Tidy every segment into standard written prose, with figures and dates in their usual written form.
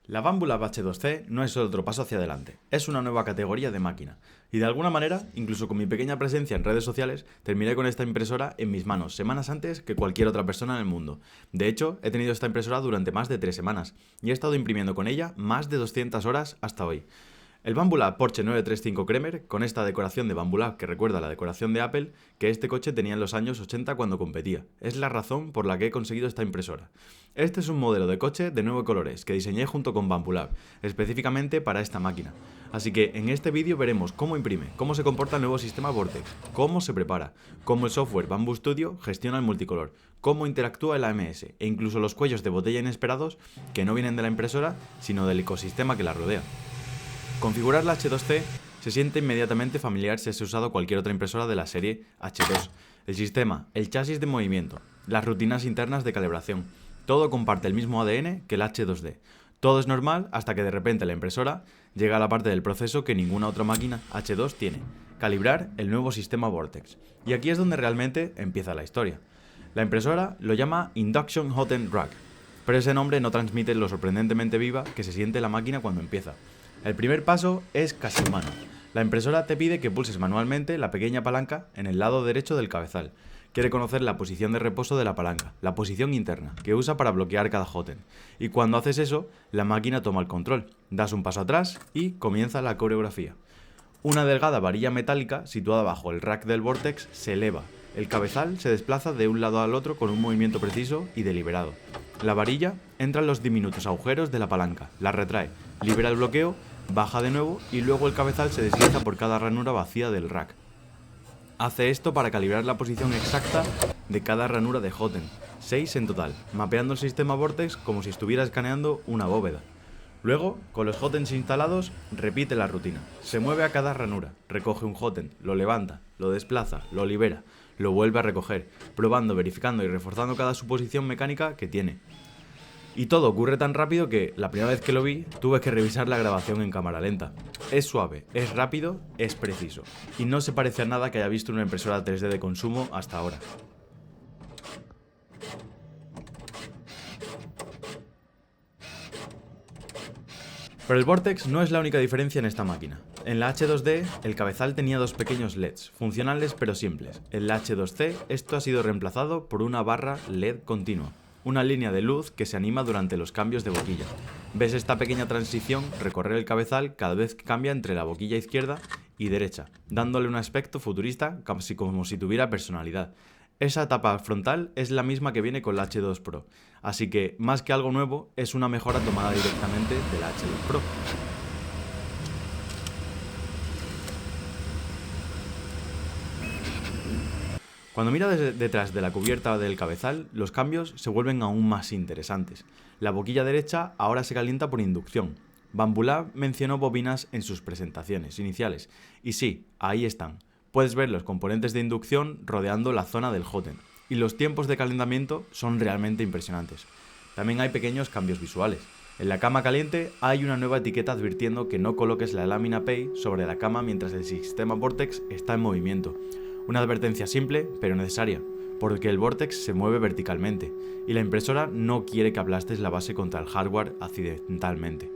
La Bambu Lab H2C no es solo otro paso hacia adelante, es una nueva categoría de máquina. Y de alguna manera, incluso con mi pequeña presencia en redes sociales, terminé con esta impresora en mis manos semanas antes que cualquier otra persona en el mundo. De hecho, he tenido esta impresora durante más de 3 semanas y he estado imprimiendo con ella más de 200 horas hasta hoy. El Bambu Lab Porsche 935 Cremer, con esta decoración de Bambu Lab que recuerda la decoración de Apple que este coche tenía en los años 80 cuando competía, es la razón por la que he conseguido esta impresora. Este es un modelo de coche de 9 colores que diseñé junto con Bambu Lab, específicamente para esta máquina. Así que en este vídeo veremos cómo imprime, cómo se comporta el nuevo sistema Vortex, cómo se prepara, cómo el software Bambu Studio gestiona el multicolor, cómo interactúa el AMS e incluso los cuellos de botella inesperados que no vienen de la impresora sino del ecosistema que la rodea. Configurar la H2C se siente inmediatamente familiar si has usado cualquier otra impresora de la serie H2. El sistema, el chasis de movimiento, las rutinas internas de calibración, todo comparte el mismo ADN que el H2D. Todo es normal hasta que de repente la impresora llega a la parte del proceso que ninguna otra máquina H2 tiene, calibrar el nuevo sistema Vortex. Y aquí es donde realmente empieza la historia. La impresora lo llama Induction Hot End Rack, pero ese nombre no transmite lo sorprendentemente viva que se siente la máquina cuando empieza. El primer paso es casi humano. La impresora te pide que pulses manualmente la pequeña palanca en el lado derecho del cabezal. Quiere conocer la posición de reposo de la palanca, la posición interna, que usa para bloquear cada hotend. Y cuando haces eso, la máquina toma el control, das un paso atrás y comienza la coreografía. Una delgada varilla metálica situada bajo el rack del Vortex se eleva. El cabezal se desplaza de un lado al otro con un movimiento preciso y deliberado. La varilla entra en los diminutos agujeros de la palanca, la retrae, libera el bloqueo, baja de nuevo y luego el cabezal se desliza por cada ranura vacía del rack. Hace esto para calibrar la posición exacta de cada ranura de hotend, 6 en total, mapeando el sistema Vortex como si estuviera escaneando una bóveda. Luego, con los hotends instalados, repite la rutina. Se mueve a cada ranura, recoge un hotend, lo levanta, lo desplaza, lo libera, lo vuelve a recoger, probando, verificando y reforzando cada suposición mecánica que tiene. Y todo ocurre tan rápido que, la primera vez que lo vi, tuve que revisar la grabación en cámara lenta. Es suave, es rápido, es preciso. Y no se parece a nada que haya visto una impresora 3D de consumo hasta ahora. Pero el Vortex no es la única diferencia en esta máquina. En la H2D, el cabezal tenía dos pequeños LEDs, funcionales pero simples. En la H2C, esto ha sido reemplazado por una barra LED continua. Una línea de luz que se anima durante los cambios de boquilla. Ves esta pequeña transición recorrer el cabezal cada vez que cambia entre la boquilla izquierda y derecha, dándole un aspecto futurista casi como si tuviera personalidad. Esa tapa frontal es la misma que viene con la H2 Pro, así que más que algo nuevo es una mejora tomada directamente de la H2 Pro. Cuando mira detrás de la cubierta del cabezal, los cambios se vuelven aún más interesantes. La boquilla derecha ahora se calienta por inducción. Bambu Lab mencionó bobinas en sus presentaciones iniciales, y sí, ahí están. Puedes ver los componentes de inducción rodeando la zona del hotend, y los tiempos de calentamiento son realmente impresionantes. También hay pequeños cambios visuales. En la cama caliente hay una nueva etiqueta advirtiendo que no coloques la lámina PEI sobre la cama mientras el sistema Vortex está en movimiento. Una advertencia simple, pero necesaria, porque el Vortex se mueve verticalmente, y la impresora no quiere que aplastes la base contra el hardware accidentalmente.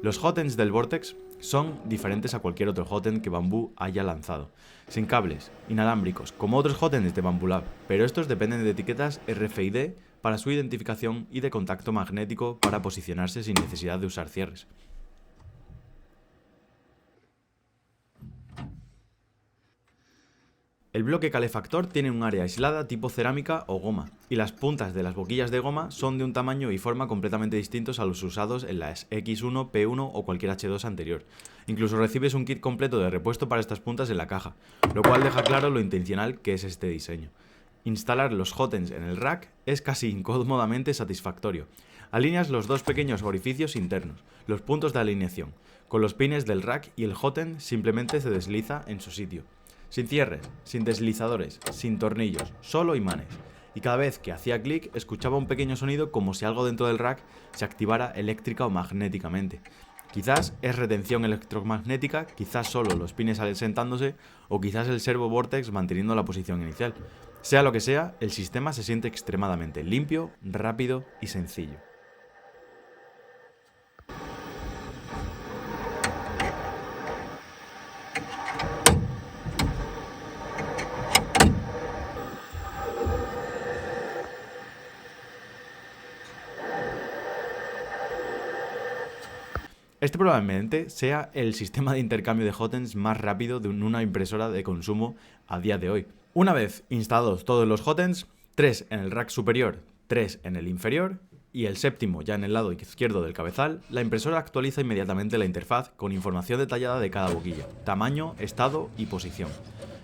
Los hotends del Vortex son diferentes a cualquier otro hotend que Bambu haya lanzado, sin cables, inalámbricos, como otros hotends de Bambu Lab, pero estos dependen de etiquetas RFID para su identificación y de contacto magnético para posicionarse sin necesidad de usar cierres. El bloque calefactor tiene un área aislada tipo cerámica o goma, y las puntas de las boquillas de goma son de un tamaño y forma completamente distintos a los usados en las X1, P1 o cualquier H2 anterior. Incluso recibes un kit completo de repuesto para estas puntas en la caja, lo cual deja claro lo intencional que es este diseño. Instalar los hotends en el rack es casi incómodamente satisfactorio. Alineas los dos pequeños orificios internos, los puntos de alineación, con los pines del rack y el hotend simplemente se desliza en su sitio. Sin cierres, sin deslizadores, sin tornillos, solo imanes. Y cada vez que hacía clic escuchaba un pequeño sonido como si algo dentro del rack se activara eléctrica o magnéticamente. Quizás es retención electromagnética, quizás solo los pines sentándose o quizás el servo Vortex manteniendo la posición inicial. Sea lo que sea, el sistema se siente extremadamente limpio, rápido y sencillo. Este probablemente sea el sistema de intercambio de hotends más rápido de una impresora de consumo a día de hoy. Una vez instalados todos los hotends, 3 en el rack superior, 3 en el inferior y el séptimo ya en el lado izquierdo del cabezal, la impresora actualiza inmediatamente la interfaz con información detallada de cada boquilla, tamaño, estado y posición.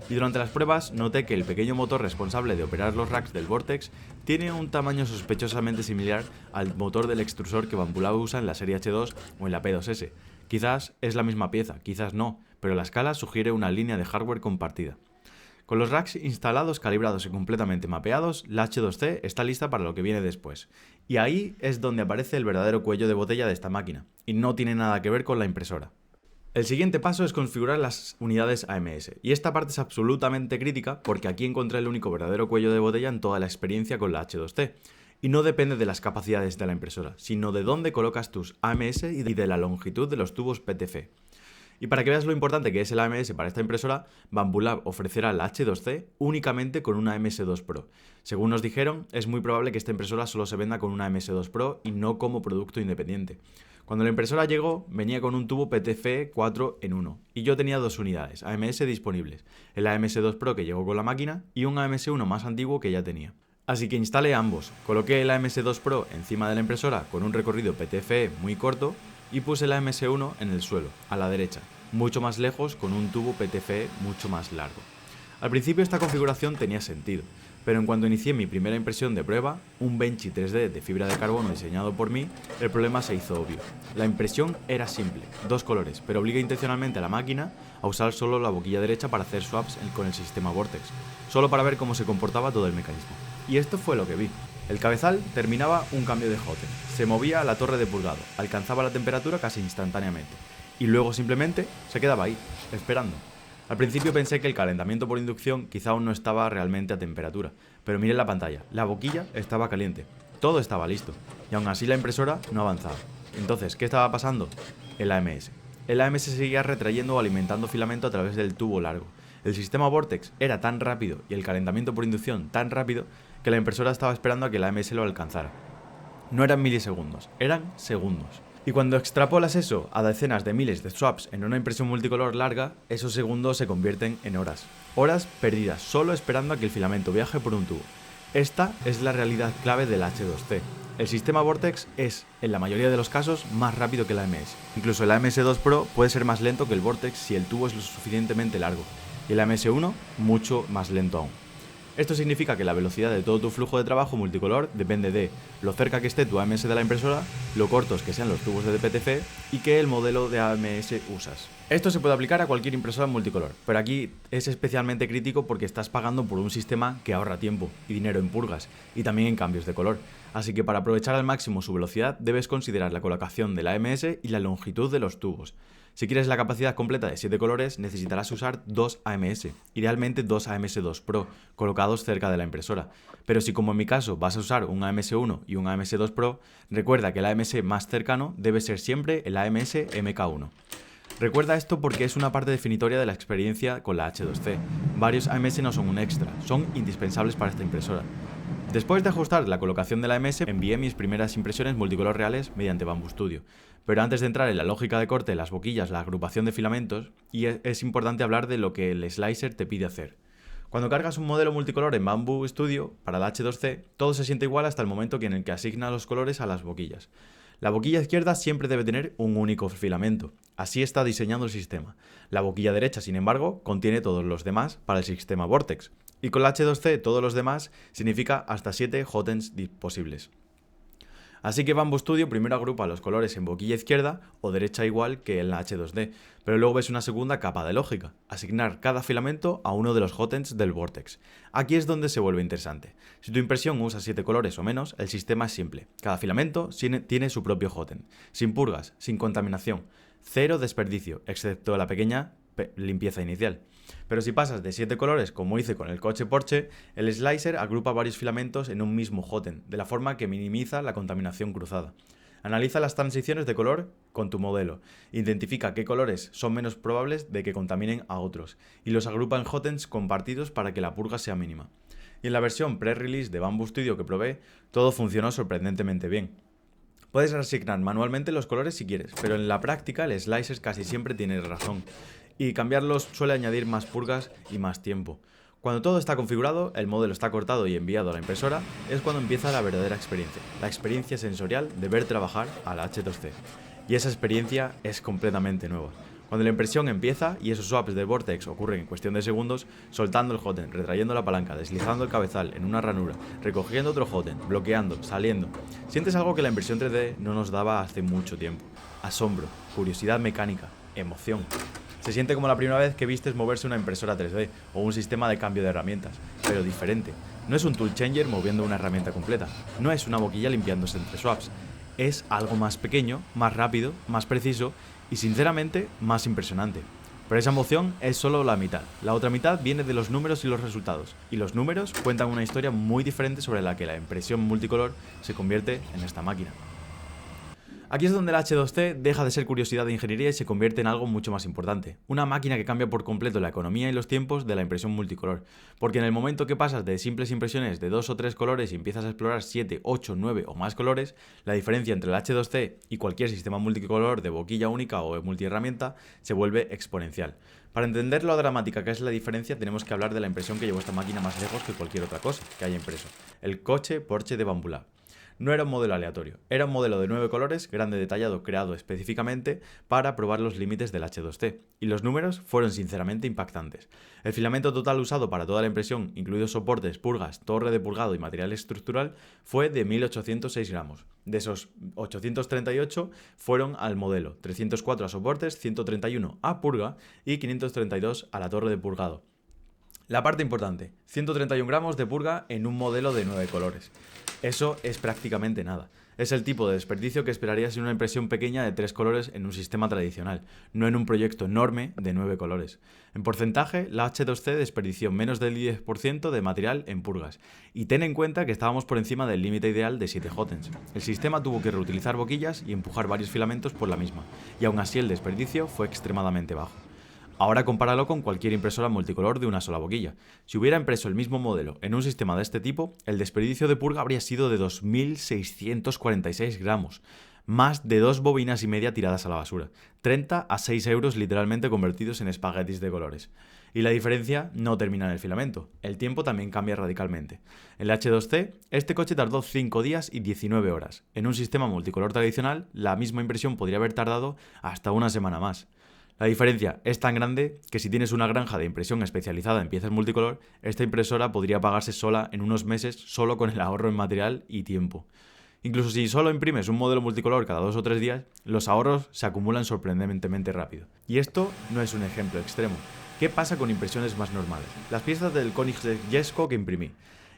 Y durante las pruebas noté que el pequeño motor responsable de operar los racks del Vortex tiene un tamaño sospechosamente similar al motor del extrusor que Bambu Lab usa en la serie H2 o en la P2S. Quizás es la misma pieza, quizás no, pero la escala sugiere una línea de hardware compartida. Con los racks instalados, calibrados y completamente mapeados, la H2C está lista para lo que viene después. Y ahí es donde aparece el verdadero cuello de botella de esta máquina, y no tiene nada que ver con la impresora. El siguiente paso es configurar las unidades AMS, y esta parte es absolutamente crítica porque aquí encontré el único verdadero cuello de botella en toda la experiencia con la H2C, y no depende de las capacidades de la impresora, sino de dónde colocas tus AMS y de la longitud de los tubos PTF. Y para que veas lo importante que es el AMS para esta impresora, Bambu Lab ofrecerá la H2C únicamente con una MS2 Pro. Según nos dijeron, es muy probable que esta impresora solo se venda con una MS2 Pro y no como producto independiente. Cuando la impresora llegó, venía con un tubo PTF 4 en 1 y yo tenía dos unidades AMS disponibles, el AMS2 Pro que llegó con la máquina y un AMS1 más antiguo que ya tenía. Así que instalé ambos, coloqué el AMS2 Pro encima de la impresora con un recorrido PTFE muy corto y puse la MS1 en el suelo, a la derecha, mucho más lejos con un tubo PTFE mucho más largo. Al principio esta configuración tenía sentido, pero en cuanto inicié mi primera impresión de prueba, un Benchy 3D de fibra de carbono diseñado por mí, el problema se hizo obvio. La impresión era simple, dos colores, pero obliga intencionalmente a la máquina a usar solo la boquilla derecha para hacer swaps con el sistema Vortex, solo para ver cómo se comportaba todo el mecanismo. Y esto fue lo que vi. El cabezal terminaba un cambio de hoten, se movía a la torre de pulgado, alcanzaba la temperatura casi instantáneamente, y luego simplemente se quedaba ahí, esperando. Al principio pensé que el calentamiento por inducción quizá aún no estaba realmente a temperatura, pero miré la pantalla, la boquilla estaba caliente, todo estaba listo, y aún así la impresora no avanzaba. Entonces, ¿qué estaba pasando? El AMS. El AMS seguía retrayendo o alimentando filamento a través del tubo largo. El sistema Vortex era tan rápido y el calentamiento por inducción tan rápido que la impresora estaba esperando a que el AMS lo alcanzara. No eran milisegundos, eran segundos. Y cuando extrapolas eso a decenas de miles de swaps en una impresión multicolor larga, esos segundos se convierten en horas. Horas perdidas solo esperando a que el filamento viaje por un tubo. Esta es la realidad clave del H2C. El sistema Vortex es, en la mayoría de los casos, más rápido que el AMS. Incluso el AMS2 Pro puede ser más lento que el Vortex si el tubo es lo suficientemente largo. Y el AMS1 mucho más lento aún. Esto significa que la velocidad de todo tu flujo de trabajo multicolor depende de lo cerca que esté tu AMS de la impresora, lo cortos que sean los tubos de DPTF y qué el modelo de AMS usas. Esto se puede aplicar a cualquier impresora multicolor, pero aquí es especialmente crítico porque estás pagando por un sistema que ahorra tiempo y dinero en purgas y también en cambios de color. Así que para aprovechar al máximo su velocidad debes considerar la colocación de la AMS y la longitud de los tubos. Si quieres la capacidad completa de 7 colores, necesitarás usar 2 AMS, idealmente 2 AMS2 Pro, colocados cerca de la impresora. Pero si como en mi caso vas a usar un AMS1 y un AMS2 Pro, recuerda que el AMS más cercano debe ser siempre el AMS MK1. Recuerda esto porque es una parte definitoria de la experiencia con la H2C. Varios AMS no son un extra, son indispensables para esta impresora. Después de ajustar la colocación de la AMS, envié mis primeras impresiones multicolor reales mediante Bambu Studio. Pero antes de entrar en la lógica de corte, las boquillas, la agrupación de filamentos, es importante hablar de lo que el slicer te pide hacer. Cuando cargas un modelo multicolor en Bambu Studio para la H2C, todo se siente igual hasta el momento en el que asigna los colores a las boquillas. La boquilla izquierda siempre debe tener un único filamento. Así está diseñado el sistema. La boquilla derecha, sin embargo, contiene todos los demás para el sistema Vortex. Y con la H2C todos los demás significa hasta 7 hotends posibles. Así que Bambu Studio primero agrupa los colores en boquilla izquierda o derecha igual que en la H2D, pero luego ves una segunda capa de lógica, asignar cada filamento a uno de los hotends del Vortex. Aquí es donde se vuelve interesante. Si tu impresión usa 7 colores o menos, el sistema es simple. Cada filamento tiene su propio hotend, sin purgas, sin contaminación, cero desperdicio, excepto la pequeña limpieza inicial. Pero si pasas de 7 colores, como hice con el coche Porsche, el slicer agrupa varios filamentos en un mismo hotend, de la forma que minimiza la contaminación cruzada. Analiza las transiciones de color con tu modelo, identifica qué colores son menos probables de que contaminen a otros, y los agrupa en hotends compartidos para que la purga sea mínima. Y en la versión pre-release de Bambu Studio que probé, todo funcionó sorprendentemente bien. Puedes asignar manualmente los colores si quieres, pero en la práctica el slicer casi siempre tiene razón, y cambiarlos suele añadir más purgas y más tiempo. Cuando todo está configurado, el modelo está cortado y enviado a la impresora, es cuando empieza la verdadera experiencia, la experiencia sensorial de ver trabajar a la H2C. Y esa experiencia es completamente nueva. Cuando la impresión empieza y esos swaps de vortex ocurren en cuestión de segundos, soltando el hotend, retrayendo la palanca, deslizando el cabezal en una ranura, recogiendo otro hotend, bloqueando, saliendo, sientes algo que la impresión 3D no nos daba hace mucho tiempo. Asombro, curiosidad mecánica, emoción. Se siente como la primera vez que vistes moverse una impresora 3D o un sistema de cambio de herramientas, pero diferente. No es un tool changer moviendo una herramienta completa, no es una boquilla limpiándose entre swaps. Es algo más pequeño, más rápido, más preciso y sinceramente más impresionante. Pero esa emoción es solo la mitad. La otra mitad viene de los números y los resultados. Y los números cuentan una historia muy diferente sobre la que la impresión multicolor se convierte en esta máquina. Aquí es donde la H2C deja de ser curiosidad de ingeniería y se convierte en algo mucho más importante. Una máquina que cambia por completo la economía y los tiempos de la impresión multicolor. Porque en el momento que pasas de simples impresiones de 2 o 3 colores y empiezas a explorar 7, 8, 9 o más colores, la diferencia entre la H2C y cualquier sistema multicolor de boquilla única o multiherramienta se vuelve exponencial. Para entender lo dramática que es la diferencia, tenemos que hablar de la impresión que llevó esta máquina más lejos que cualquier otra cosa que haya impreso. El coche Porsche de Bambu Lab. No era un modelo aleatorio, era un modelo de 9 colores, grande detallado, creado específicamente para probar los límites del H2C, y los números fueron sinceramente impactantes. El filamento total usado para toda la impresión, incluidos soportes, purgas, torre de purgado y material estructural, fue de 1806 gramos. De esos 838 fueron al modelo, 304 a soportes, 131 a purga y 532 a la torre de purgado. La parte importante, 131 gramos de purga en un modelo de 9 colores. Eso es prácticamente nada. Es el tipo de desperdicio que esperarías en una impresión pequeña de 3 colores en un sistema tradicional, no en un proyecto enorme de 9 colores. En porcentaje, la H2C desperdició menos del 10% de material en purgas. Y ten en cuenta que estábamos por encima del límite ideal de 7 hotends. El sistema tuvo que reutilizar boquillas y empujar varios filamentos por la misma, y aún así el desperdicio fue extremadamente bajo. Ahora compáralo con cualquier impresora multicolor de una sola boquilla. Si hubiera impreso el mismo modelo en un sistema de este tipo, el desperdicio de purga habría sido de 2.646 gramos. Más de 2 bobinas y media tiradas a la basura. 30 a 6 euros literalmente convertidos en espaguetis de colores. Y la diferencia no termina en el filamento. El tiempo también cambia radicalmente. En la H2C, este coche tardó 5 días y 19 horas. En un sistema multicolor tradicional, la misma impresión podría haber tardado hasta una semana más. La diferencia es tan grande que si tienes una granja de impresión especializada en piezas multicolor, esta impresora podría pagarse sola en unos meses solo con el ahorro en material y tiempo. Incluso si solo imprimes un modelo multicolor cada 2 o 3 días, los ahorros se acumulan sorprendentemente rápido. Y esto no es un ejemplo extremo. ¿Qué pasa con impresiones más normales? Las piezas del Koenigsegg Jesko que imprimí.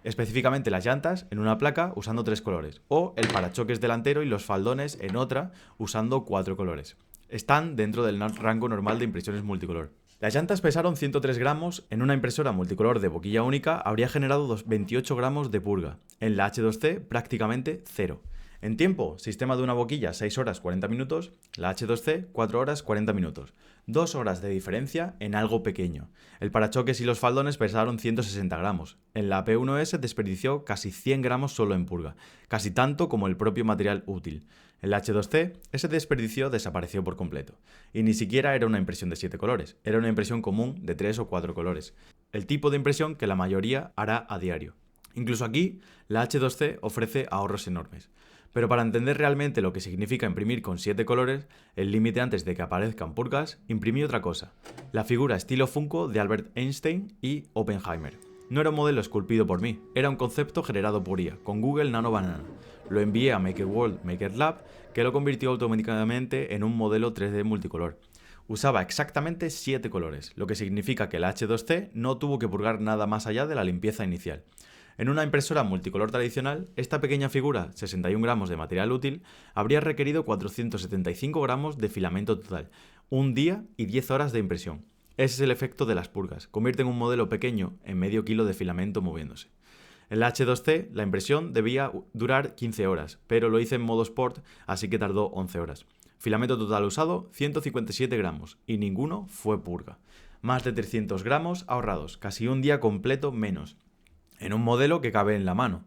Específicamente las llantas en una placa usando 3 colores, o el parachoques delantero y los faldones en otra usando 4 colores. Están dentro del rango normal de impresiones multicolor. Las llantas pesaron 103 gramos, en una impresora multicolor de boquilla única habría generado 28 gramos de purga. En la H2C prácticamente cero. En tiempo, sistema de una boquilla 6 horas 40 minutos, la H2C 4 horas 40 minutos. 2 horas de diferencia en algo pequeño. El parachoques y los faldones pesaron 160 gramos. En la P1S desperdició casi 100 gramos solo en purga, casi tanto como el propio material útil. En la H2C, ese desperdicio desapareció por completo. Y ni siquiera era una impresión de 7 colores, era una impresión común de 3 o 4 colores. El tipo de impresión que la mayoría hará a diario. Incluso aquí, la H2C ofrece ahorros enormes. Pero para entender realmente lo que significa imprimir con 7 colores, el límite antes de que aparezcan purgas, imprimí otra cosa. La figura estilo Funko de Albert Einstein y Oppenheimer. No era un modelo esculpido por mí, era un concepto generado por IA, con Google Nano Banana. Lo envié a Maker World Maker Lab, que lo convirtió automáticamente en un modelo 3D multicolor. Usaba exactamente 7 colores, lo que significa que la H2C no tuvo que purgar nada más allá de la limpieza inicial. En una impresora multicolor tradicional, esta pequeña figura, 61 gramos de material útil, habría requerido 475 gramos de filamento total, un día y 10 horas de impresión. Ese es el efecto de las purgas, convierten un modelo pequeño en medio kilo de filamento moviéndose. En la H2C, la impresión debía durar 15 horas, pero lo hice en modo Sport, así que tardó 11 horas. Filamento total usado, 157 gramos, y ninguno fue purga. Más de 300 gramos ahorrados, casi un día completo menos, en un modelo que cabe en la mano.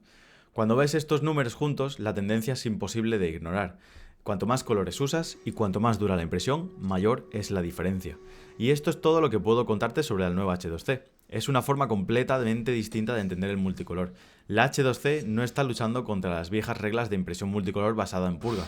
Cuando ves estos números juntos, la tendencia es imposible de ignorar. Cuanto más colores usas y cuanto más dura la impresión, mayor es la diferencia. Y esto es todo lo que puedo contarte sobre la nueva H2C. Es una forma completamente distinta de entender el multicolor. La H2C no está luchando contra las viejas reglas de impresión multicolor basada en purga,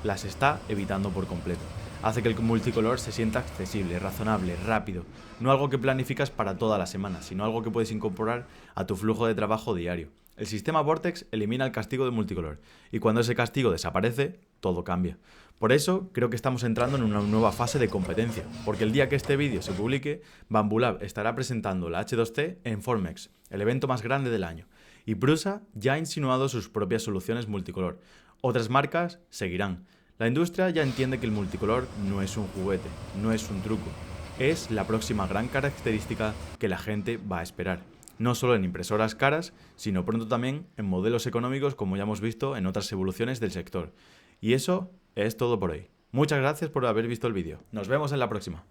las está evitando por completo. Hace que el multicolor se sienta accesible, razonable, rápido, no algo que planificas para toda la semana, sino algo que puedes incorporar a tu flujo de trabajo diario. El sistema Vortex elimina el castigo de multicolor, y cuando ese castigo desaparece, todo cambia. Por eso, creo que estamos entrando en una nueva fase de competencia, porque el día que este vídeo se publique, Bambulab estará presentando la H2C en Formex, el evento más grande del año, y Prusa ya ha insinuado sus propias soluciones multicolor. Otras marcas seguirán. La industria ya entiende que el multicolor no es un juguete, no es un truco, es la próxima gran característica que la gente va a esperar. No solo en impresoras caras, sino pronto también en modelos económicos como ya hemos visto en otras evoluciones del sector. Y eso es todo por hoy. Muchas gracias por haber visto el vídeo. Nos vemos en la próxima.